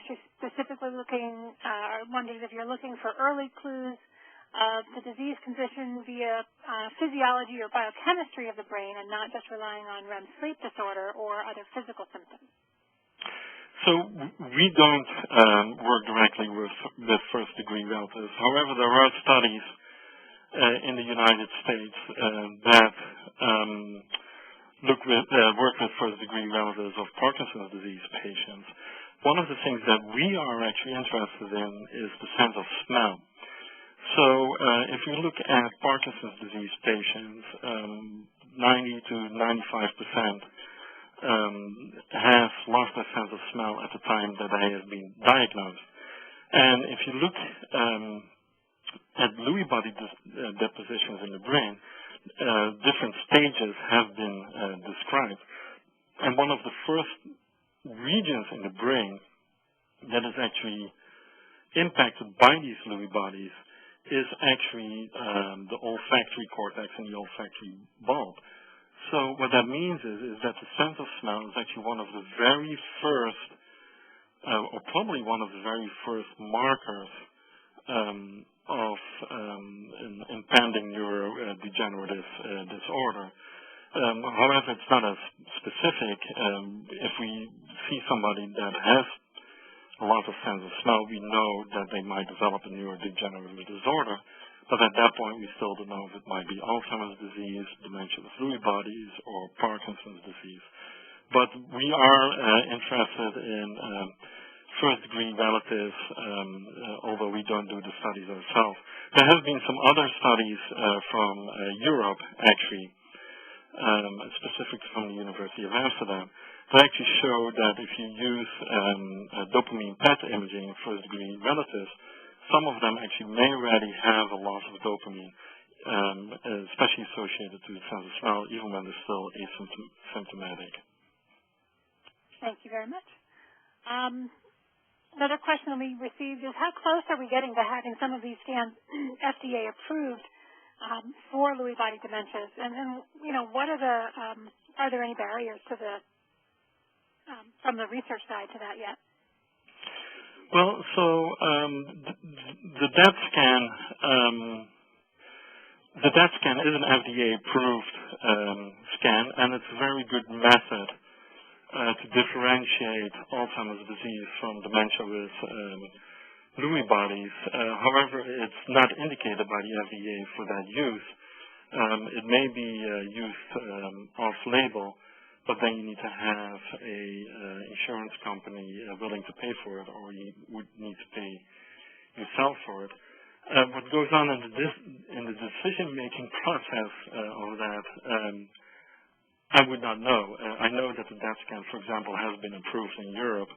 She's specifically wondering if you're looking for early clues of the disease condition via physiology or biochemistry of the brain and not just relying on REM sleep disorder or other physical symptoms.
So we don't work directly with first-degree relatives. However, there are studies in the United States that work with first-degree relatives of Parkinson's disease patients. One of the things that we are actually interested in is the sense of smell. So if you look at Parkinson's disease patients, 90 to 95% have lost their sense of smell at the time that they have been diagnosed. And if you look at Lewy body depositions in the brain, different stages have been described. And one of the first regions in the brain that is actually impacted by these Lewy bodies is actually the olfactory cortex and the olfactory bulb. So what that means is that the sense of smell is actually one of the very first, or probably one of the very first markers of an impending neurodegenerative disorder. However, it's not as specific. If we see somebody that has a lot of sense of smell, we know that they might develop a neurodegenerative disorder. But at that point, we still don't know if it might be Alzheimer's disease, dementia with Lewy bodies, or Parkinson's disease. But we are interested in first-degree relatives, although we don't do the studies ourselves. There have been some other studies from Europe, actually, specifically from the University of Amsterdam, that actually show that if you use dopamine PET imaging in first-degree relatives, some of them actually may already have a loss of dopamine, especially associated to the sense of smell, even when they're still asymptomatic.
Thank you very much. Another question we received is, how close are we getting to having some of these scans FDA approved for Lewy body dementias, and what are there any barriers to from the research side to that yet?
Well, so the DET scan is an FDA-approved scan, and it's a very good method to differentiate Alzheimer's disease from dementia with Lewy bodies. However, it's not indicated by the FDA for that use. It may be used off-label, but then you need to have a insurance company willing to pay for it, or you would need to pay yourself for it. What goes on in the decision-making process of that, I would not know. I know that the DET scan, for example, has been approved in Europe.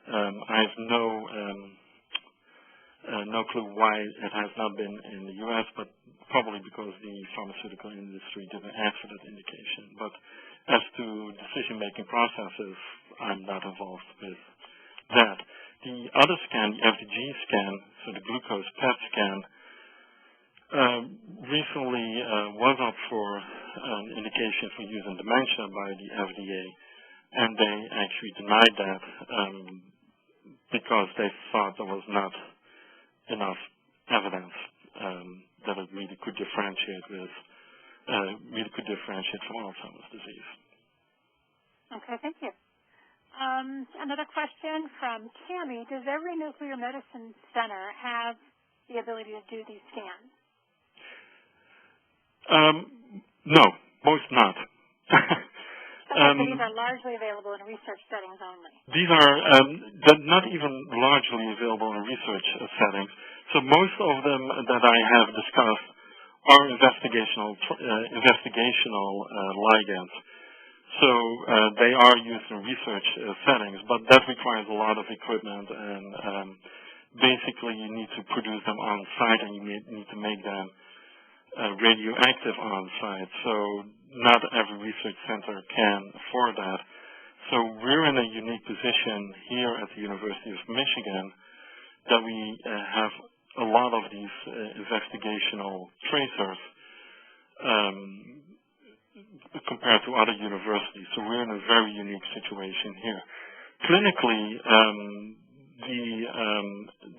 I have no clue why it has not been in the U.S., but probably because the pharmaceutical industry didn't ask for that indication. But as to decision-making processes, I'm not involved with that. The other scan, the FDG scan, so the glucose PET scan, recently was up for an indication for use in dementia by the FDA, and they actually denied that because they thought there was not enough evidence that it really could differentiate from Alzheimer's disease.
Okay, thank you. Another question from Tammy. Does every nuclear medicine center have the ability to do these scans?
No, most not.
These are largely available in research settings only.
These are not even largely available in research settings. So most of them that I have discussed are investigational ligands. So they are used in research settings, but that requires a lot of equipment, and basically you need to produce them on site, and you need to make them radioactive on site. So not every research center can afford that. So we're in a unique position here at the University of Michigan that we have a lot of these investigational tracers compared to other universities. So we're in a very unique situation here. Clinically,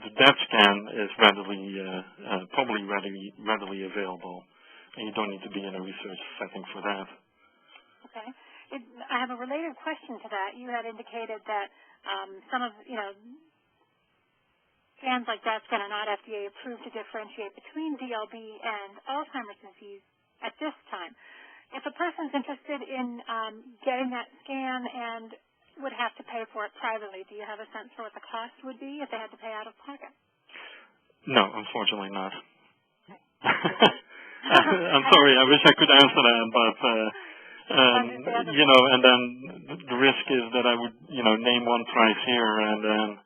the DET scan is probably readily available, and you don't need to be in a research setting for that.
Okay. I have a related question to that. You had indicated that some of, scans like DET scan are not FDA approved to differentiate between DLB and Alzheimer's disease at this time. If a person's interested in getting that scan and would have to pay for it privately, do you have a sense for what the cost would be if they had to pay out of pocket?
No, unfortunately not. I'm sorry, I wish I could answer that, but and then the risk is that I would, name one price here and then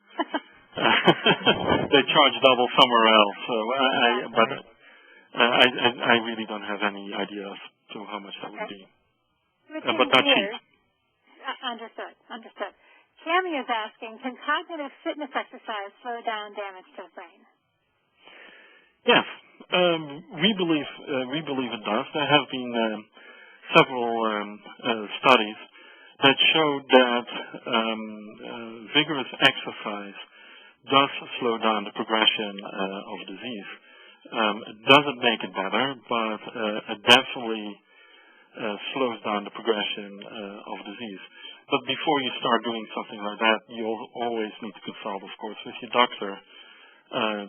they charge double somewhere else. So I really don't have any idea as to how much that would be. But not cheap. Understood.
Cami is asking, can cognitive fitness exercise slow down damage to the brain?
Yes, we believe it does. There have been several studies that showed that vigorous exercise does slow down the progression of disease. It doesn't make it better, but it definitely slows down the progression of disease. But before you start doing something like that, you always need to consult, of course, with your doctor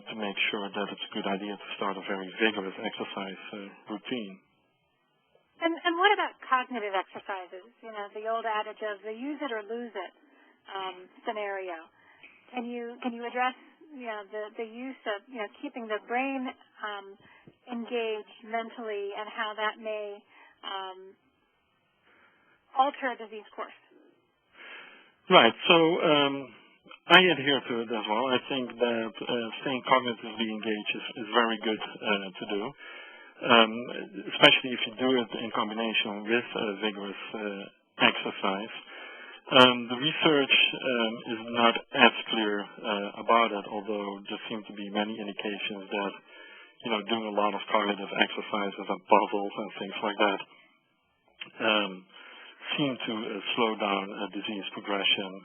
to make sure that it's a good idea to start a very vigorous exercise routine.
And what about cognitive exercises? The old adage of the use it or lose it scenario. Can you address the use of keeping the brain engaged mentally and how that may alter a disease course?
Right. So I adhere to it as well. I think that staying cognitively engaged is very good to do, especially if you do it in combination with vigorous exercise. The research is not as clear about it, although there seem to be many indications that doing a lot of cognitive exercises and puzzles and things like that seem to slow down disease progression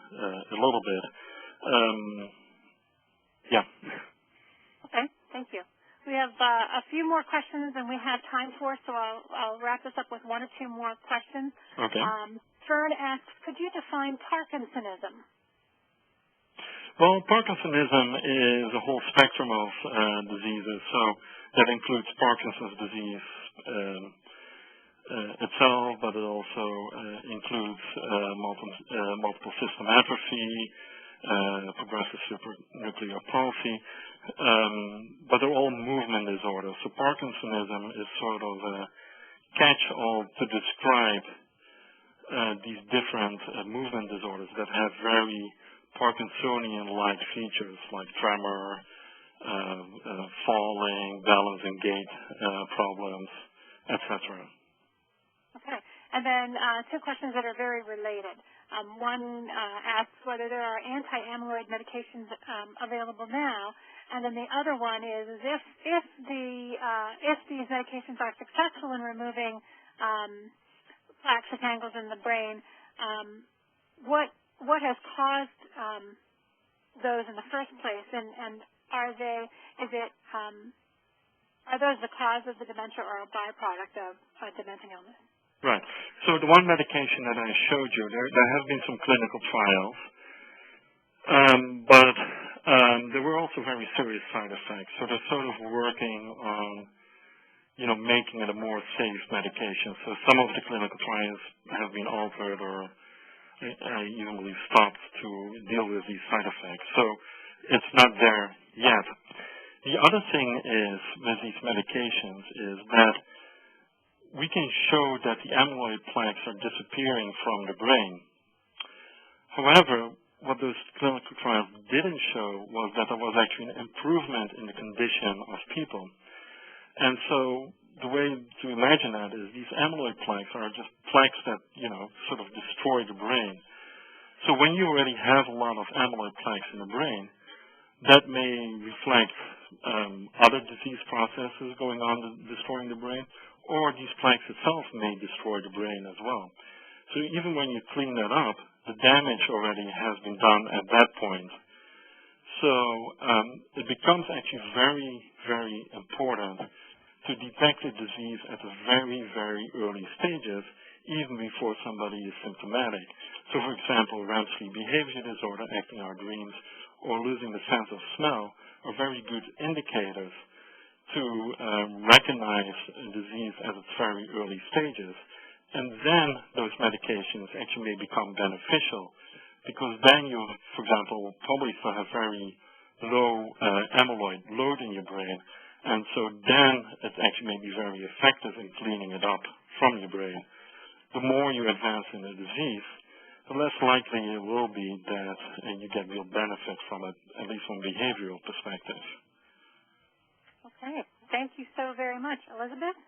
a little bit. Yeah. Okay,
thank you. We have a few more questions than we have time for, so I'll wrap this up with one or two more questions.
Okay.
Fern asks, could you define Parkinsonism?
Well, Parkinsonism is a whole spectrum of diseases, so that includes Parkinson's disease itself, but it also includes multiple system atrophy, progressive supranuclear palsy, but they're all movement disorders. So Parkinsonism is sort of a catch-all to describe these different movement disorders that have very Parkinsonian-like features like tremor, falling, balance and gait problems, etc.
Okay. And then two questions that are very related. One asks whether there are anti-amyloid medications available now, and then the other one is if these medications are successful in removing plaques or tangles in the brain, what has caused those in the first place, and are those the cause of the dementia or a byproduct of dementing illness?
Right. So the one medication that I showed you, there have been some clinical trials, but there were also very serious side effects. So they're sort of working on, making it a more safe medication. So some of the clinical trials have been altered or I even believe stopped to deal with these side effects. So it's not there yet. The other thing is with these medications is that we can show that the amyloid plaques are disappearing from the brain. However, what those clinical trials didn't show was that there was actually an improvement in the condition of people. And so the way to imagine that is these amyloid plaques are just plaques that, sort of destroy the brain. So when you already have a lot of amyloid plaques in the brain, that may reflect other disease processes going on destroying the brain, or these plaques itself may destroy the brain as well. So even when you clean that up, the damage already has been done at that point. So it becomes actually very, very important to detect the disease at the very, very early stages, even before somebody is symptomatic. So for example, REM sleep behavior disorder, acting out dreams, or losing the sense of smell are very good indicators to recognize a disease at its very early stages. And then those medications actually may become beneficial, because then you, for example, probably still have very low amyloid load in your brain, and so then it actually may be very effective in cleaning it up from your brain. The more you advance in the disease, the less likely it will be that you get real benefit from it, at least from a behavioral perspective.
Okay. Thank you so very much. Elizabeth?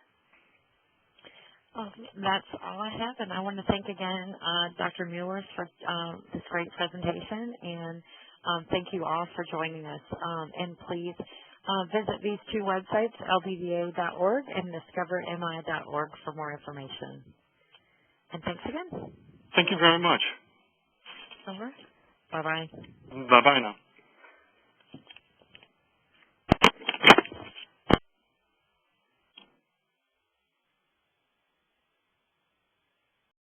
That's all I have, and I want to thank again Dr. Müller for this great presentation, and thank you all for joining us. And please visit these two websites, LBDA.org and discovermi.org, for more information. And thanks again.
Thank you very much.
All right. Bye-bye.
Bye-bye now.